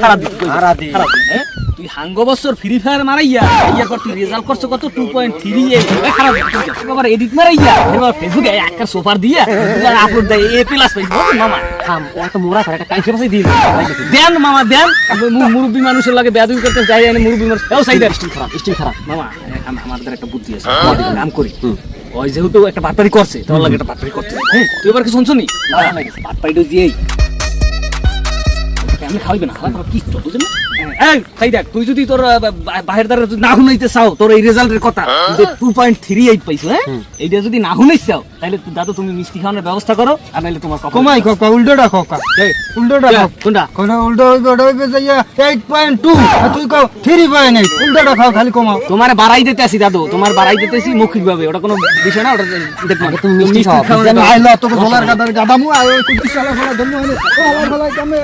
খারাপ তুই হাঙ্গ বছর ফ্রি ফায়ার মারাইয়া পর তুই রেজাল্ট করছো কত 2.38 খারাপ আবার এডিট মারাইয়া এবার ফেসবুকে একটা সোফার দিয়া আপলোড দেয় এ প্লাস পাইছো মামা থাম এত মোরা করে একটা কাইছে পাশে দিন দেন মামা দেন মুরব্বি মানুষের লাগে বেয়াদবি করতে যাই না মুরব্বি মানুষ এও সাইডার স্টিল খারাপ মামা আমাদের একটা বুদ্ধি আছে নাম করি ওই যেহেতু একটা বাটপারি করছে তোর লাগে একটা বাটপারি করতে তুই এবার কি শুনছ নি বাটপারিটা দিয়েই আমি খাইবে না কি তো বুঝলি এই তাই দেখ তুই যদি তোর বাহির দ্বারা না শুনাইতে চাও তোর এই রেজাল্টের কথা 2.38 পাইছো হ্যাঁ এইটা যদি না শুনাইছ চাও তাহলে দাদু তুমি মিষ্টি খাওয়ানোর ব্যবস্থা করো আর নাইলে তোমার কমাই কাকা উল্টোটা কাকা উল্টোটা কোনটা কোন উল্টো ওটা হইবে যাইয়া 8.2 আর তুই কও 3.8 উল্টোটা খাও খালি কমাও তোমার বাড়াই দিতে আসি দাদু তোমার বাড়াই দিতেছি মৌখিক ভাবে ওটা কোনো বিষয় না ওটা দেখ না তুমি মিষ্টি খাও আইলো তোকে বলার গাদার গাদামু আয় ওই কুটি শালা শালা ধন্য হইলে ও আমার গলায় কামে